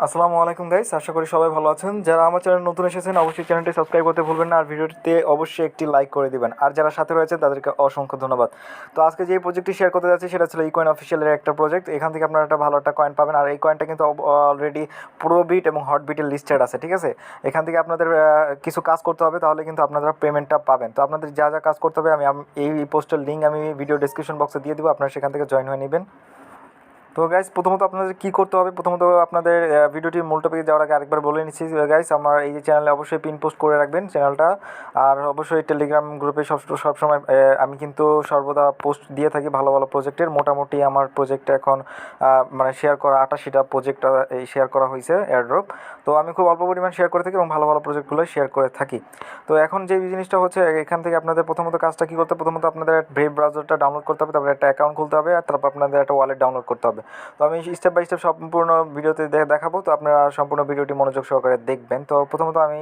আসসালামু আলাইকুম গাইস, আশা করি সবাই ভালো আছেন। যারা আমার চ্যানেল নতুন এসেছেন অবশ্যই চ্যানেলটি সাবস্ক্রাইব করতে ভুলবেন না, আর ভিডিওটিতে অবশ্যই একটি লাইক করে দিবেন। আর যারা সাথে রয়েছেন তাদেরকে অসংখ্য ধন্যবাদ। তো আজকে যে প্রজেক্টটি শেয়ার করতে যাচ্ছি সেটা ছিল ইকোইন অফিসিয়ালের একটা প্রজেক্ট। এখান থেকে আপনারা একটা ভালো একটা কয়েন পাবেন, আর এই কয়েনটা কিন্তু অলরেডি প্রোবিট এবং হটবিটের লিস্টেড আছে, ঠিক আছে। এখান থেকে আপনাদের কিছু কাজ করতে হবে, তাহলে কিন্তু আপনারা পেমেন্টটা পাবেন। তো আপনাদের যা যা কাজ করতে হবে এই পোস্টের লিঙ্ক আমি ভিডিও ডিসক্রিপশন বক্সে দিয়ে দেবো, আপনারা সেখান থেকে জয়েন হয়ে নেবেন। তো গাইস, প্রথমত আপনাদের কী করতে হবে, প্রথমত আপনাদের ভিডিওটির মূল টপিকে যাওয়ার আগে আরেকবার বলে নিচ্ছি গাইস, আমার এই যে চ্যানেলে অবশ্যই পিন পোস্ট করে রাখবেন চ্যানেলটা। আর অবশ্যই টেলিগ্রাম গ্রুপে সবসময় আমি কিন্তু সর্বদা পোস্ট দিয়ে থাকি ভালো ভালো প্রজেক্টের। মোটামুটি আমার প্রজেক্টে এখন মানে শেয়ার করা 88টা প্রজেক্ট শেয়ার করা হয়েছে এয়ারড্রপ। তো আমি খুব অল্প পরিমাণ শেয়ার করে থাকি এবং ভালো ভালো প্রজেক্টগুলো শেয়ার করে থাকি। তো এখন যে জিনিসটা হচ্ছে, এখান থেকে আপনাদের প্রথমত কাজটা কী করতে হবে, প্রথমত আপনাদের ব্রেভ ব্রাউজারটা ডাউনলোড করতে হবে, তারপরে একটা অ্যাকাউন্ট খুলতে হবে, আর তারপর আপনাদের একটা ওয়ালেট ডাউনলোড করতে হবে। তো আমি স্টেপ বাই স্টেপ সম্পূর্ণ ভিডিওতে দেখাবো, তো আপনারা সম্পূর্ণ ভিডিওটি মনোযোগ সহকারে দেখবেন। তো প্রথমত আমি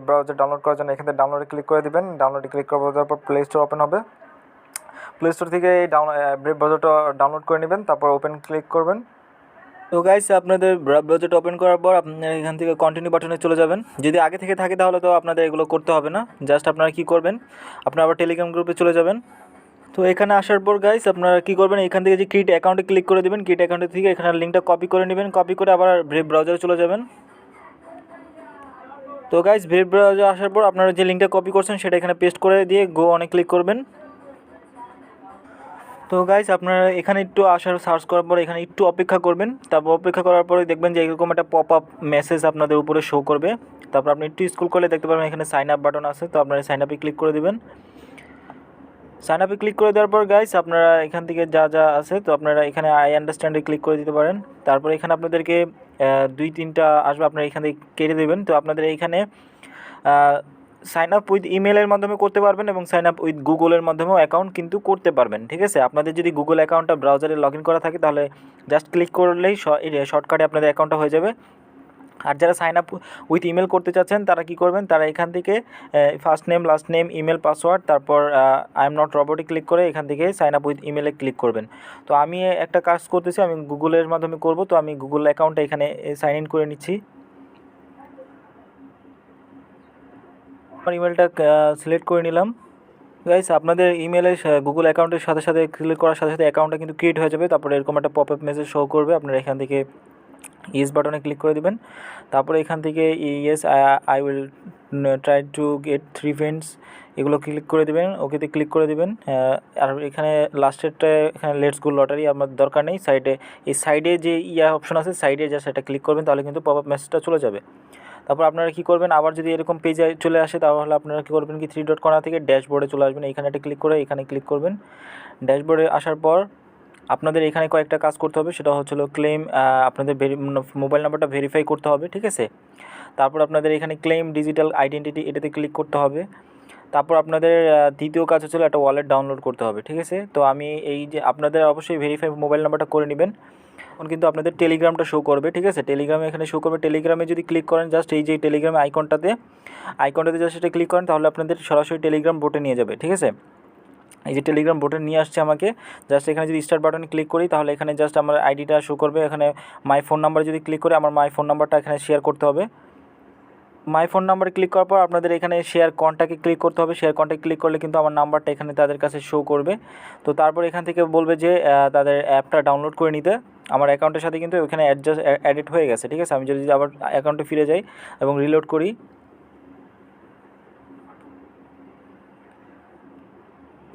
ব্রাউজার ডাউনলোড করার জন্য এখান থেকে ডাউনলোডে ক্লিক করে দেবেন। ডাউনলোডে ক্লিক করার পর প্লে স্টোর ওপেন হবে। প্লে স্টোর থেকে এই ব্রেভ ব্রাউজারটা ডাউনলোড করে নেবেন, তারপর ওপেন ক্লিক করবেন। তো গাইস, আপনাদের ব্রাউজারটা ওপেন করার পর আপনারা এখান থেকে কন্টিনিউ বাটনে চলে যাবেন। যদি আগে থেকে থাকে তাহলে তো আপনাদের এগুলো করতে হবে না, জাস্ট আপনারা কী করবেন, আপনারা আবার টেলিগ্রাম গ্রুপে চলে যাবেন। তো এখানে আসার পর গাইস আপনারা কী করবেন, এখান থেকে যে ক্রিয়েট অ্যাকাউন্টে ক্লিক করে দেবেন। ক্রিয়েট অ্যাকাউন্টে থেকে এখানে লিঙ্কটা কপি করে নেবেন, কপি করে আবার ব্রেভ ব্রাউজারে চলে যাবেন। তো গাইস, ব্রেভ ব্রাউজারে আসার পর আপনারা যে লিঙ্কটা কপি করছেন সেটা এখানে পেস্ট করে দিয়ে গো অনে ক্লিক করবেন। তো গাইস, আপনারা এখানে একটু সার্চ করার পর এখানে একটু অপেক্ষা করবেন। তারপর অপেক্ষা করার পরে দেখবেন যে এরকম একটা পপ আপ মেসেজ আপনাদের উপরে শো করবে। তারপর আপনি একটু স্ক্রল করলে দেখতে পাবেন এখানে সাইন আপ বাটন আছে, তো আপনারা সাইন আপে ক্লিক করে দেবেন। সাইন আপে ক্লিক করে দেওয়ার পর গাইস আপনারা এখান থেকে যা যা আছে, তো আপনারা এখানে আই আন্ডারস্ট্যান্ডে ক্লিক করে দিতে পারেন। তারপর এখানে আপনাদেরকে 2-3টা আসবে, আপনারা এখান থেকে কেটে দেবেন। তো আপনাদের এইখানে সাইন আপ উইথ ইমেলের মাধ্যমে করতে পারবেন এবং সাইন আপ উইথ গুগলের মাধ্যমেও অ্যাকাউন্ট কিন্তু করতে পারবেন, ঠিক আছে। আপনাদের যদি গুগল অ্যাকাউন্টটা ব্রাউজারে লগ ইন করা থাকে তাহলে জাস্ট ক্লিক করলেই শর্টকাটে আপনাদের অ্যাকাউন্টটা হয়ে যাবে। আর যারা সাইন আপ উইথ ইমেল করতে চাচ্ছেন তারা কি করবেন, তারা এখান থেকে first name, last name, email, password, তারপর আই এম নট রোবটে ক্লিক করে এখান থেকে সাইন আপ উইথ ইমেলে ক্লিক করবেন। তো আমি একটা কাজ করতেছি, আমি গুগলের মাধ্যমে করব। তো আমি গুগল অ্যাকাউন্টটা এখানে সাইন ইন করে নিচ্ছি। আমার ইমেলটা সিলেক্ট করে নিলাম। গাইস, আপনাদের ইমেলে গুগল অ্যাকাউন্টের সাথে সাথে ক্লিক করার সাথে সাথে অ্যাকাউন্টটা কিন্তু ক্রিয়েট হয়ে যাবে। তারপরে এরকম একটা পপ আপ মেসেজ শো করবে, আপনারা এখান থেকে ইয়েস বাটনে ক্লিক করে দিবেন। তারপরে এখান থেকে yes I will try to get 3 friends এগুলো ক্লিক করে দেবেন, ওকেতে ক্লিক করে দেবেন। আর এখানে লাস্টেরটা এখানে লেটস গো লটারি আমার দরকার নেই, এই সাইডে যে অপশন আছে সাইডে যা সেটা ক্লিক করবেন, তাহলে কিন্তু পপ আপ মেসেজটা চলে যাবে। তারপর আপনারা কী করবেন, আবার যদি এরকম পেজে চলে আসে তাহলে আপনারা কী করবেন, কি 3 ডট কর্নার থেকে ড্যাশবোর্ডে চলে আসবেন। এইখানে একটা ক্লিক করে এখানে ক্লিক করবেন। ড্যাশবোর্ডে আসার পর আপনাদের এখানে কয়েকটা কাজ করতে হবে, সেটা হচ্ছিলো ক্লেম, আপনাদের মোবাইল নাম্বারটা ভেরিফাই করতে হবে, ঠিক আছে। তারপর আপনাদের এখানে ক্লেম ডিজিটাল আইডেন্টিটি, এটাতে ক্লিক করতে হবে। তারপর আপনাদের দ্বিতীয় কাজ হচ্ছিলো একটা ওয়ালেট ডাউনলোড করতে হবে, ঠিক আছে। তো আমি এই যে আপনাদের অবশ্যই ভেরিফাই মোবাইল নাম্বারটা করে নেবেন। এখন কিন্তু আপনাদের টেলিগ্রামটা শো করবে, ঠিক আছে। টেলিগ্রামে এখানে শো করবে, টেলিগ্রামে যদি ক্লিক করেন জাস্ট এই যে টেলিগ্রামে আইকনটাতে জাস্ট এটা ক্লিক করেন, তাহলে আপনাদের সরাসরি টেলিগ্রাম বোটে নিয়ে যাবে, ঠিক আছে। এই যে টেলিগ্রাম বোটে নিয়ে আসছে আমাকে, জাস্ট এখানে যদি স্টার্ট বাটনে ক্লিক করি তাহলে এখানে জাস্ট আমার আইডিটা শো করবে। এখানে মাই ফোন নাম্বার যদি ক্লিক করে আমার মাই ফোন নাম্বারটা এখানে শেয়ার করতে হবে। মাই ফোন নাম্বারে ক্লিক করার পর আপনাদের এখানে শেয়ার কন্ট্যাক্টে ক্লিক করতে হবে। শেয়ার কন্ট্যাক্ট ক্লিক করলে কিন্তু আমার নাম্বারটা এখানে তাদের কাছে শো করবে। তো তারপর এখান থেকে বলবে যে তাদের অ্যাপটা ডাউনলোড করে নিতে। আমার অ্যাকাউন্টের সাথে কিন্তু এখানে অ্যাডেড হয়ে গেছে, ঠিক আছে। আমি যদি আবার অ্যাকাউন্টে ফিরে যাই এবং রিলোড করি,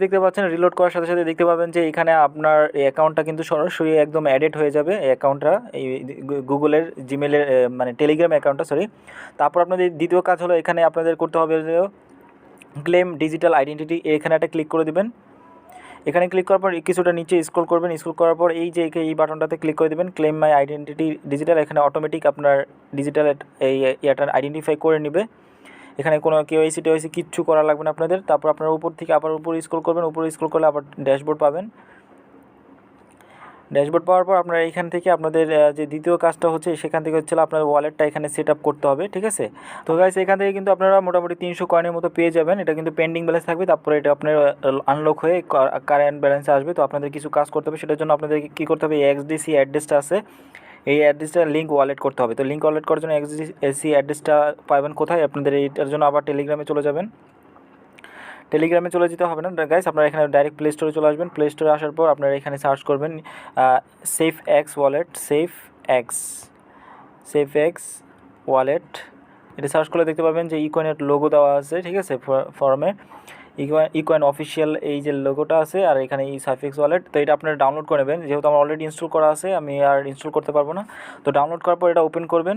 দেখতে পাচ্ছেন রিলোড করার সাথে সাথে দেখতে পাবেন যে এখানে আপনার এই অ্যাকাউন্টটা কিন্তু সরাসরি একদম অ্যাডেড হয়ে যাবে। এই অ্যাকাউন্টটা এই গুগলের জিমেলের মানে টেলিগ্রাম অ্যাকাউন্টটা, সরি। তারপর আপনাদের দ্বিতীয় কাজ হলো এখানে আপনাদের করতে হবে যে ক্লেম ডিজিটাল আইডেন্টিটি, এখানে একটা ক্লিক করে দেবেন। এখানে ক্লিক করার পর কিছুটা নিচে স্ক্রল করবেন, স্ক্রল করার পর এই যে এই বাটনটাতে ক্লিক করে দেবেন, ক্লেম মাই আইডেন্টিটি ডিজিটাল। এখানে অটোমেটিক আপনার ডিজিটাল এই ইয়াটা আইডেন্টিফাই করে নেবে। এখানে কোনো কেওয়াইসি টেওয়াইসি কিচ্ছু করা লাগবে না আপনাদের। তারপর আপনারা উপর থেকে আবার উপরে স্ক্রল করবেন, উপরে স্ক্রল করলে আবার ড্যাশবোর্ড পাবেন। ড্যাশবোর্ড পাওয়ার পর আপনারা এইখান থেকে আপনাদের যে দ্বিতীয় কাজটা হচ্ছে সেখান থেকে হচ্ছে আপনার ওয়ালেটটা এখানে সেট আপ করতে হবে, ঠিক আছে। তো গাইস, এখান থেকে কিন্তু আপনারা মোটামুটি 300 কয়েনের মতো পেয়ে যাবেন। এটা কিন্তু পেন্ডিং ব্যালেন্স থাকবে, তারপরে এটা আপনার আনলক হয়ে কারেন্ট ব্যালেন্সে আসবে। তো আপনাদের কিছু কাজ করতে হবে, সেটার জন্য আপনাদের কী করতে হবে, এক্সডিসি অ্যাড্রেসটা আছে এই অ্যাড্রেসটা লিঙ্ক ওয়ালেট করতে হবে। তো লিঙ্ক ওয়ালেট করার জন্য এক্সডিসি অ্যাড্রেসটা পাবেন কোথায়? আপনাদের এইটার জন্য আবার টেলিগ্রামে চলে যাবেন। টেলিগ্রামে চলে যেতে হবে না গাইস, আপনারা এখানে ডাইরেক্ট প্লে স্টোরে চলে আসবেন। প্লে স্টোরে আসার পর আপনারা এখানে সার্চ করবেন safe x wallet, safe x wallet. এটা সার্চ করলে দেখতে পাবেন যে ইকয়েনের লোগো দেওয়া আছে, ঠিক আছে, ফর্মে ইকয়েন অফিসিয়াল এই যে লোগোটা আছে, আর এখানে এই সেফ এক্স ওয়ালেট। তো এটা আপনারা ডাউনলোড করে নেবেন, যেহেতু আমার অলরেডি ইনস্টল করা আছে, আমি আর ইনস্টল করতে পারবো না। তো ডাউনলোড করার পর এটা ওপেন করবে,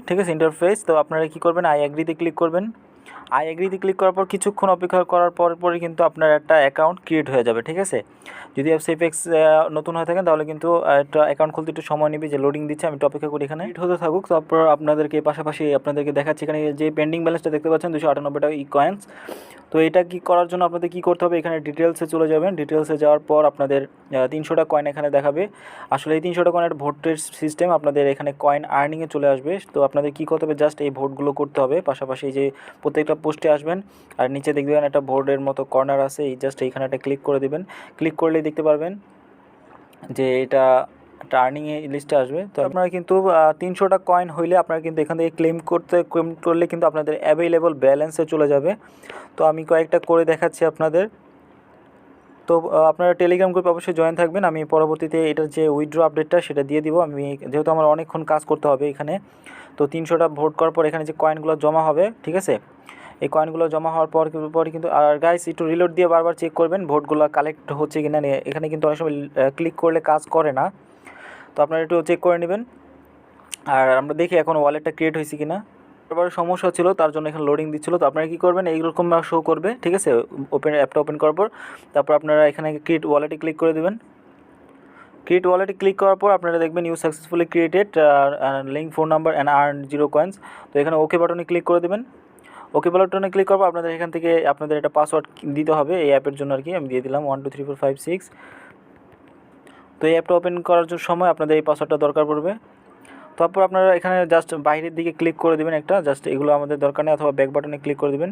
ঠিক আছে, ইন্টারফেস। তো আপনারা কী করবেন, আই অ্যাগ্রিতে ক্লিক করবেন। আই এগ্রিতে ক্লিক করার পর কিছুক্ষণ অপেক্ষা করার পরই কিন্তু আপনার একটা অ্যাকাউন্ট ক্রিয়েট হয়ে যাবে, ঠিক আছে। যদি সেফএক্স নতুন হয়ে থাকেন তাহলে কিন্তু একটা অ্যাকাউন্ট খুলতে একটু সময় নেবে, যে লোডিং দিচ্ছে, আমি একটু অপেক্ষা করি এখানে হতে থাকুক। তারপর আপনাদেরকে পাশাপাশি আপনাদেরকে দেখাচ্ছি এখানে যে পেন্ডিং ব্যালেন্সটা দেখতে পাচ্ছেন 298 টাকা ইকয়েন্স। তো এটা কি করার জন্য আপনাদের কী করতে হবে, এখানে ডিটেলসে চলে যাবেন। ডিটেলসে যাওয়ার পর আপনাদের 300টা কয়েন এখানে দেখাবে। আসলে এই 300টা কয়েনের ভোটের সিস্টেম, আপনাদের এখানে কয়েন আর্নিংয়ে চলে আসবে। তো আপনাদের কী করতে হবে, জাস্ট এই ভোটগুলো করতে হবে। পাশাপাশি যে প্রত্যেকটা পোস্টে আসবেন আর নিচে দেখবেন একটা বোর্ডের মতো কর্নার আছে, এই জাস্ট এইখানে একটা ক্লিক করে দেবেন। ক্লিক করলেই দেখতে পারবেন যে এটা একটা আর্নিংয়ে লিস্টে আসবে। তো আপনারা কিন্তু 300টা কয়েন হইলে আপনারা কিন্তু এখান থেকে ক্লেম করলে কিন্তু আপনাদের অ্যাভেলেবল ব্যালেন্সে চলে যাবে। তো আমি কয়েকটা করে দেখাচ্ছি আপনাদের। তো আপনারা টেলিগ্রাম গ্রুপে অবশ্যই জয়েন থাকবেন। আমি পরবর্তীতে এটার যে উইথড্র আপডেটটা সেটা দিয়ে দিব। আমি যেহেতু আমার অনেকক্ষণ কাজ করতে হবে এখানে, তো 300টা ভোট করার পর এখানে যে কয়েনগুলো জমা হবে, ঠিক আছে, এই কয়েনগুলো জমা হওয়ার পরে কিন্তু আর গাইস একটু রিলোড দিয়ে বারবার চেক করবেন ভোটগুলো কালেক্ট হচ্ছে কিনা। এখানে কিন্তু অনেক সময় ক্লিক করলে কাজ করে না, তো আপনারা একটু চেক করে নেবেন। আর আমরা দেখি এখন ওয়ালেটটা ক্রিয়েট হয়েছে কিনা। বারবার সমস্যা ছিল, তার জন্য এখানে লোডিং দিচ্ছিল। তো আপনারা কী করবেন, এইরকম শো করবে, ঠিক আছে, অ্যাপটা ওপেন করার পর। তারপর আপনারা এখানে ক্রিয়েট ওয়ালেটে ক্লিক করে দেবেন। ক্রিয়েট ওয়ালেটে ক্লিক করার পর আপনারা দেখবেন you successfully created link phone number and earn 0 coins. তো এখানে ওকে বাটনে ক্লিক করে দেবেন। ওকে বাটনে ক্লিক করবো, আপনাদের এখান থেকে আপনাদের একটা পাসওয়ার্ড দিতে হবে এই অ্যাপের জন্য আর কি। আমি দিয়ে দিলাম 1 2 3 4 5 6। তো এই অ্যাপটা ওপেন করার সময় আপনাদের এই পাসওয়ার্ডটা দরকার পড়বে। তারপর আপনারা এখানে জাস্ট বাইরের দিকে ক্লিক করে দেবেন একটা, জাস্ট এগুলো আমাদের দরকার নেই, অথবা ব্যাক বাটনে ক্লিক করে দেবেন।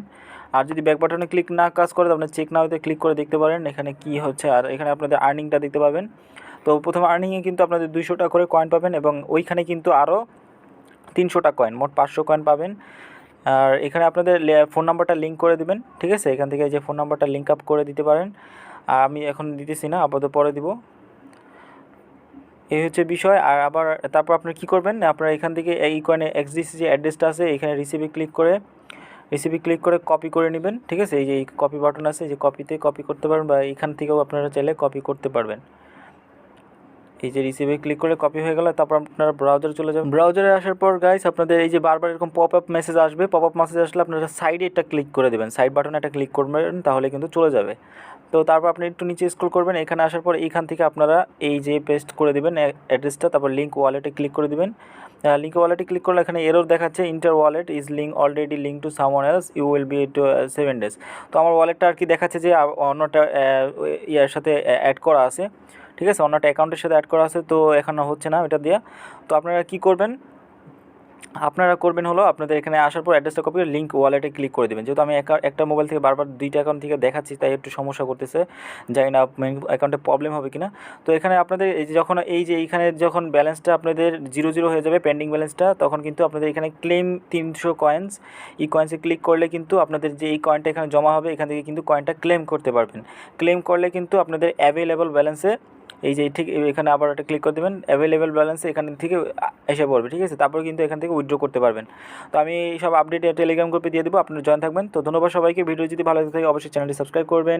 আর যদি ব্যাক বাটনে ক্লিক না কাজ করে, আপনি চেক নাওতে ক্লিক করে দেখতে পারেন এখানে কি হচ্ছে। আর এখানে আপনাদের আর্নিংটা দেখতে পাবেন। তো প্রথম আর্নিংয়ে কিন্তু আপনাদের 200টা করে কয়েন পাবেন, এবং ওইখানে কিন্তু আরও 300টা কয়েন, মোট 500 কয়েন পাবেন। আর এখানে আপনাদের ফোন নাম্বারটা লিঙ্ক করে দেবেন, ঠিক আছে, এখান থেকে যে ফোন নাম্বারটা লিঙ্ক আপ করে দিতে পারেন। আর আমি এখন দিতেছি না, আপাতত পরে দিব। এই হচ্ছে বিষয়। আর আবার তারপর আপনারা কী করবেন, আপনারা এখান থেকে এই কয়েনে এক্সডিসি যে অ্যাড্রেসটা আছে এখানে রিসিভে ক্লিক করে কপি করে নেবেন, ঠিক আছে। এই যে কপি বাটন আছে, যে কপিতে কপি করতে পারবেন, বা এখান থেকেও আপনারা চাইলে কপি করতে পারবেন। এই যে রিসিভে ক্লিক করে কপি হয়ে গেল। তারপর আপনারা ব্রাউজারে চলে যাবেন। ব্রাউজারে আসার পর গাইস আপনাদের এই যে বারবার এরকম পপ আপ মেসেজ আসবে। পপ আপ মেসেজ আসলে আপনারা সাইডে একটা ক্লিক করে দেবেন, সাইড বাটনে একটা ক্লিক করবেন, তাহলে কিন্তু চলে যাবে। তো তারপর আপনি একটু নিচে স্ক্রল করবেন, এখানে আসার পর এইখান থেকে আপনারা এই যে পেস্ট করে দেবেন অ্যাড্রেসটা, তারপর লিঙ্ক ওয়ালেটে ক্লিক করে দেবেন। লিঙ্ক ওয়ালেটে ক্লিক করলে এখানে এরর দেখাচ্ছে, enter wallet is link already link to someone else, you will be to 7 days। তো আমার ওয়ালেটটা আর কি দেখাচ্ছে যে অন্যটা ইয়ার সাথে অ্যাড করা আছে, ঠিক আছে, অন্যটা অ্যাকাউন্টের সাথে অ্যাড করা আছে, তো এখন হচ্ছে না এটা দিয়ে। তো আপনারা কী করবেন, হলো আপনাদের এখানে আসার পর অ্যাড্রেসটা কপি করে লিঙ্ক ওয়ালেটে ক্লিক করে দেবেন। যেহেতু আমি একটা মোবাইল থেকে বারবার 2টা অ্যাকাউন্ট থেকে দেখাচ্ছি, তাই একটু সমস্যা করতেছে, জানি না মেন অ্যাকাউন্টে প্রবলেম হবে কিনা। তো এখানে আপনাদের এই যে এইখানে যখন ব্যালেন্সটা আপনাদের 0 হয়ে যাবে, পেন্ডিং ব্যালেন্সটা, তখন কিন্তু আপনাদের এখানে ক্লেম 300 কয়েন্স, এই কয়েন্সে ক্লিক করলে কিন্তু আপনাদের যে এই কয়েনটা এখানে জমা হবে, এখান থেকে কিন্তু কয়েনটা ক্লেম করতে পারবেন। ক্লেম করলে কিন্তু আপনাদের অ্যাভেলেবল ব্যালেন্সে এই যে ঠিক এখানে আবার একটা ক্লিক করে দেবেন, অ্যাভেলেবেল ব্যালেন্সে এখান থেকে এসে পড়বে, ঠিক আছে। তারপর কিন্তু এখান থেকে উইথড্র করতে পারবেন। তো আমি সব আপডেট টেলিগ্রাম গ্রুপে দিয়ে দেবো, আপনারা জয়েন থাকবেন। তো ধন্যবাদ সবাইকে। ভিডিও যদি ভালো থাকে অবশ্যই চ্যানেলটি সাবস্ক্রাইব করবেন,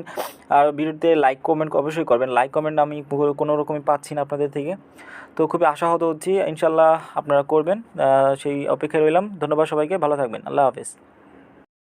আর ভিডিওতে লাইক কমেন্ট অবশ্যই করবেন। লাইক কমেন্ট আমি কোনো রকমই পাচ্ছি না আপনাদের থেকে, তো খুবই আশাহত হচ্ছি। ইনশাল্লাহ আপনারা করবেন, সেই অপেক্ষায় রইলাম। ধন্যবাদ সবাইকে, ভালো থাকবেন, আল্লাহ হাফেজ।